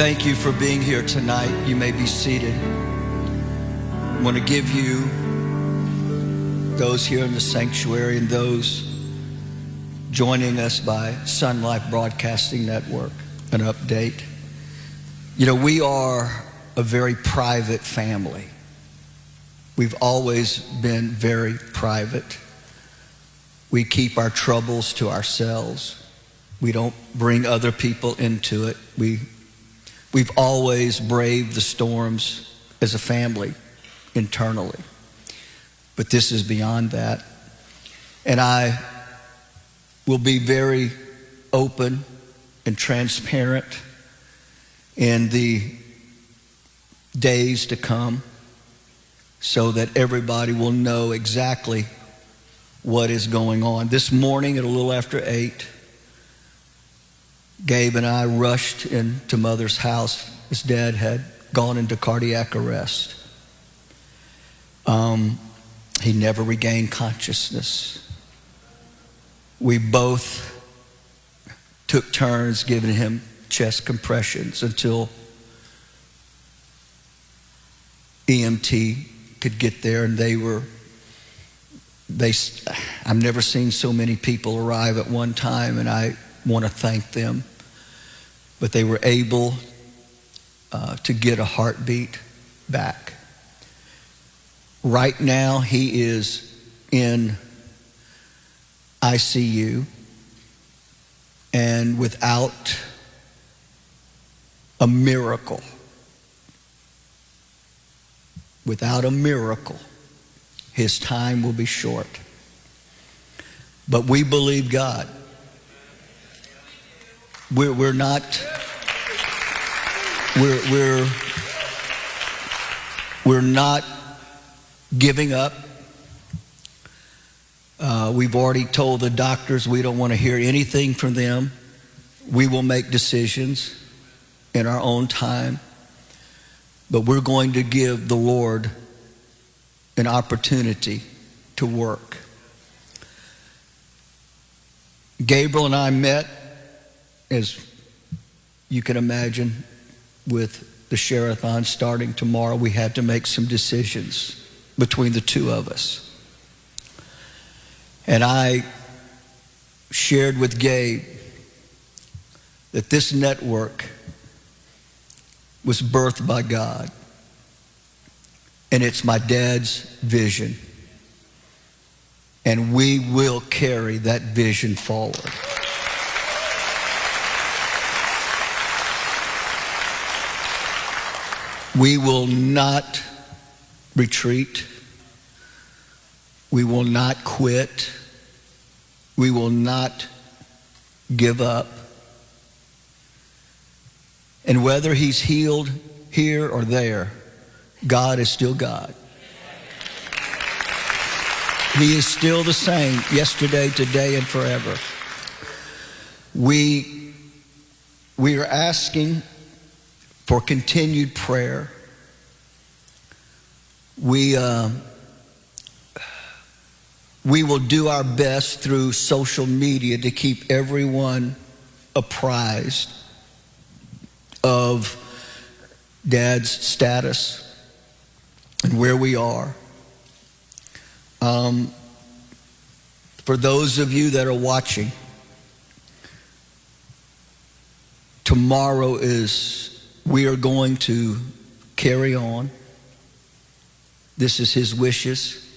thank you for being here tonight. You may be seated. I want to give you, those here in the sanctuary and those joining us by Sun Life Broadcasting Network, an update. You know, we are a very private family. We've always been very private. We keep our troubles to ourselves. We don't bring other people into it. We've always braved the storms as a family internally. But this is beyond that. And I will be very open and transparent in the days to come so that everybody will know exactly what is going on. This morning at a little after 8, Gabe and I rushed into Mother's house. His dad had gone into cardiac arrest. He never regained consciousness. We both took turns giving him chest compressions until EMT could get there, and I've never seen so many people arrive at one time, and I want to thank them. But they were able to get a heartbeat back. Right now, he is in ICU, and without a miracle, his time will be short. But we believe God. We're not giving up. We've already told the doctors we don't want to hear anything from them. We will make decisions in our own time. But we're going to give the Lord an opportunity to work. Gabriel and I met, as you can imagine, with the Share-a-thon starting tomorrow. We had to make some decisions between the two of us. And I shared with Gabe that this network was birthed by God. And it's my dad's vision. And we will carry that vision forward. We will not retreat. We will not quit. We will not give up. And whether he's healed here or there, God is still God. He is still the same yesterday, today, and forever. We are asking for continued prayer. We will do our best through social media to keep everyone apprised of Dad's status and where we are. For those of you that are watching, tomorrow we are going to carry on. This is his wishes.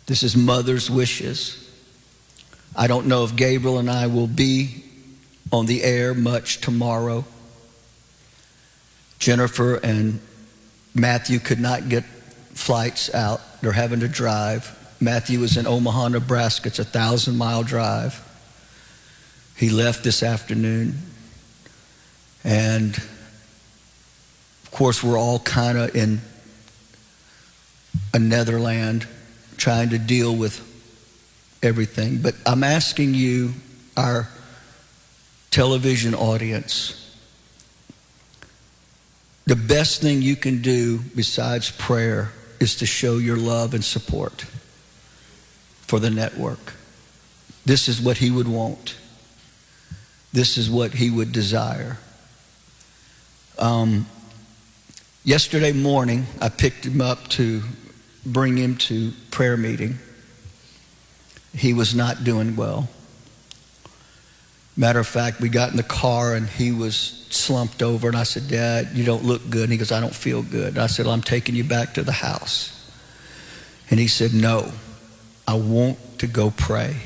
This is Mother's wishes. I don't know if Gabriel and I will be on the air much tomorrow. Jennifer and Matthew could not get flights out. They're having to drive. Matthew is in Omaha, Nebraska. It's a 1,000-mile drive. He left this afternoon. And of course, we're all kind of in a netherland trying to deal with everything. But I'm asking you, our television audience, the best thing you can do besides prayer is to show your love and support for the network. This is what he would want. This is what he would desire. Yesterday morning, I picked him up to bring him to prayer meeting. He was not doing well. Matter of fact, we got in the car and he was slumped over, and I said, Dad, you don't look good. And he goes, I don't feel good. And I said, well, I'm taking you back to the house. And he said, no, I want to go pray.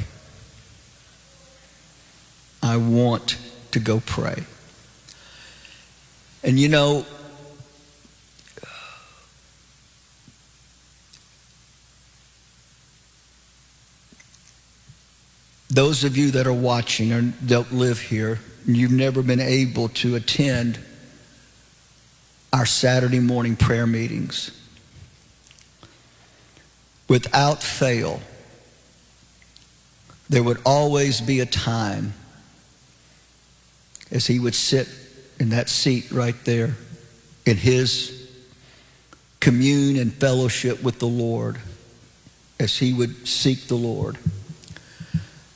I want to go pray. And you know, those of you that are watching or don't live here, and you've never been able to attend our Saturday morning prayer meetings, without fail, there would always be a time as he would sit in that seat right there in his commune and fellowship with the Lord, as he would seek the Lord.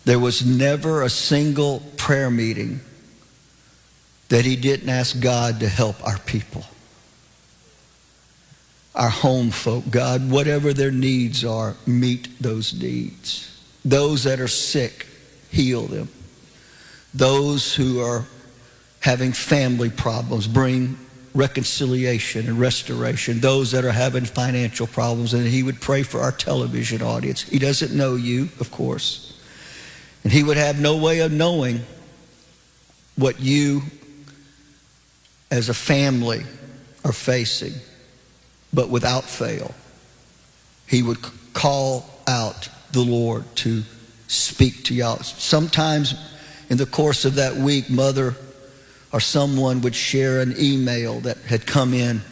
There was never a single prayer meeting that he didn't ask God to help our people, our home folk. God, whatever their needs are, meet those needs. Those that are sick, heal them. Those who are having family problems, bring reconciliation and restoration. Those that are having financial problems, and he would pray for our television audience. He doesn't know you, of course. And he would have no way of knowing what you as a family are facing. But without fail, he would call out the Lord to speak to y'all. Sometimes in the course of that week, Mother or someone would share an email that had come in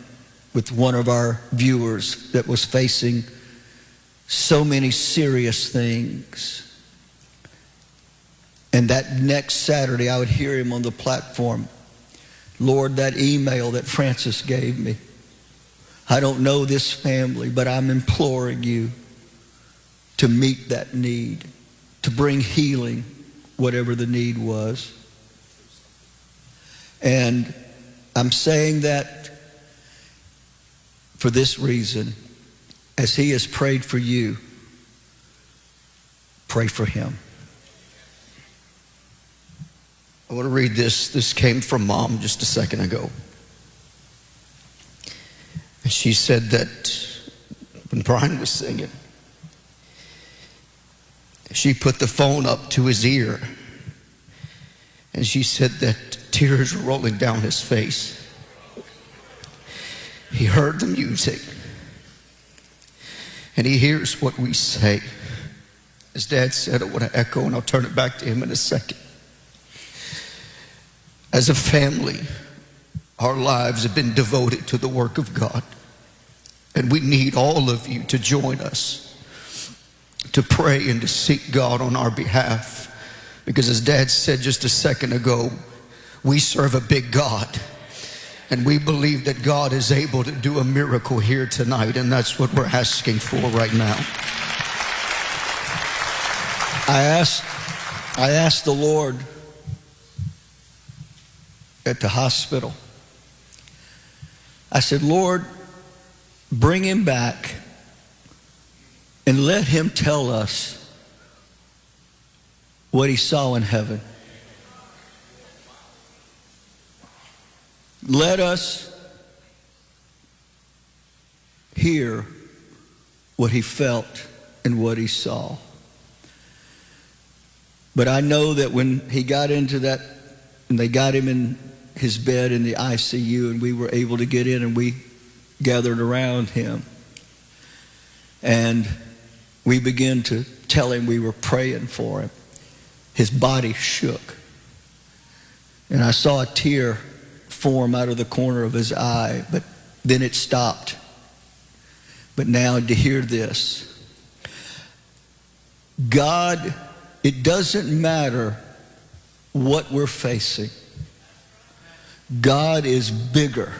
with one of our viewers that was facing so many serious things. And that next Saturday, I would hear him on the platform, Lord, that email that Francis gave me, I don't know this family, but I'm imploring you to meet that need, to bring healing, whatever the need was. And I'm saying that for this reason. As he has prayed for you, pray for him. I want to read this. This came from Mom just a second ago. And she said that when Brian was singing, she put the phone up to his ear, and she said that tears were rolling down his face. He heard the music, and he hears what we say. As Dad said, I want to echo, and I'll turn it back to him in a second. As a family, our lives have been devoted to the work of God. And we need all of you to join us to pray and to seek God on our behalf. Because as Dad said just a second ago, we serve a big God. And we believe that God is able to do a miracle here tonight. And that's what we're asking for right now. I asked the Lord at the hospital. I said, Lord, bring him back and let him tell us what he saw in heaven. Let us hear what he felt and what he saw. But I know that when he got into that, and they got him in his bed in the ICU, and we were able to get in, and we gathered around him. And we began to tell him we were praying for him. His body shook. And I saw a tear form out of the corner of his eye, but then it stopped. But now to hear this, God, it doesn't matter what we're facing. God is bigger.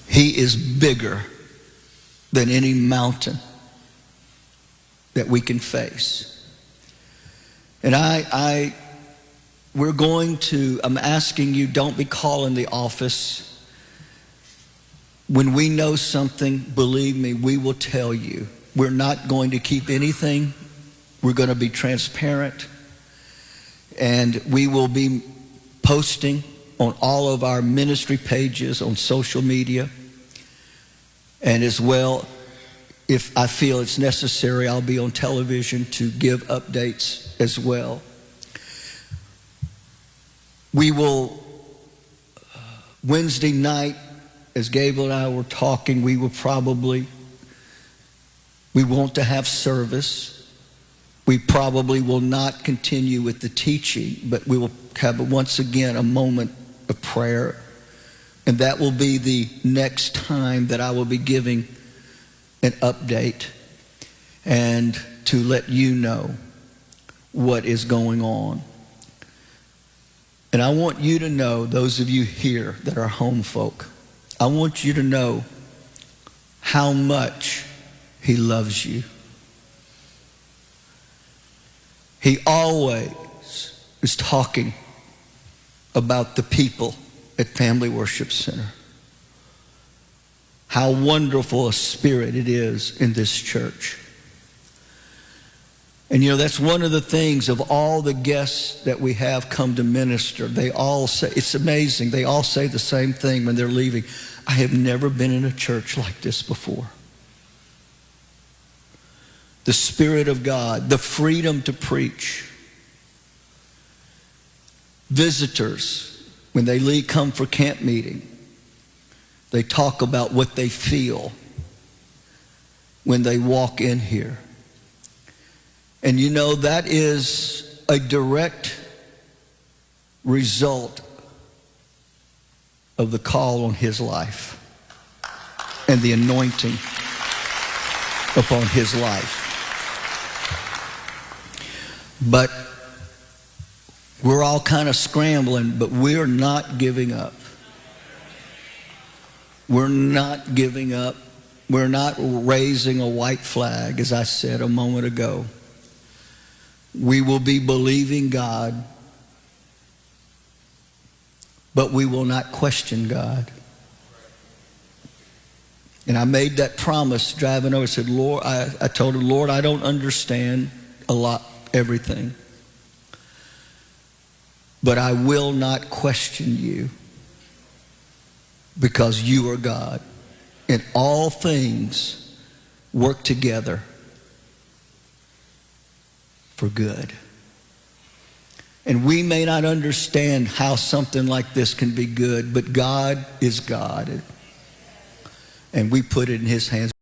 He is bigger than any mountain. that we can face. And I'm asking you, don't be calling the office. When we know something, believe me, we will tell you. We're not going to keep anything. We're going to be transparent. And we will be posting on all of our ministry pages on social media. And as well, if I feel it's necessary, I'll be on television to give updates as well. We will, Wednesday night, as Gabriel and I were talking, we want to have service. We probably will not continue with the teaching, but we will have once again a moment of prayer. And that will be the next time that I will be giving an update and to let you know what is going on. And I want you to know, those of you here that are home folk, I want you to know how much he loves you. He always is talking about the people at Family Worship Center. How wonderful a spirit it is in this church. And that's one of the things of all the guests that we have come to minister. They all say, it's amazing, they all say the same thing when they're leaving. I have never been in a church like this before. The Spirit of God, the freedom to preach. Visitors, when they come for camp meeting, they talk about what they feel when they walk in here. And that is a direct result of the call on his life and the anointing upon his life. But we're all kind of scrambling, but we're not giving up. We're not giving up. We're not raising a white flag, as I said a moment ago. We will be believing God, but we will not question God. And I made that promise driving over. I said, Lord, I told him, Lord, I don't understand everything. But I will not question you because you are God. And all things work together for good. And we may not understand how something like this can be good, but God is God. And we put it in his hands.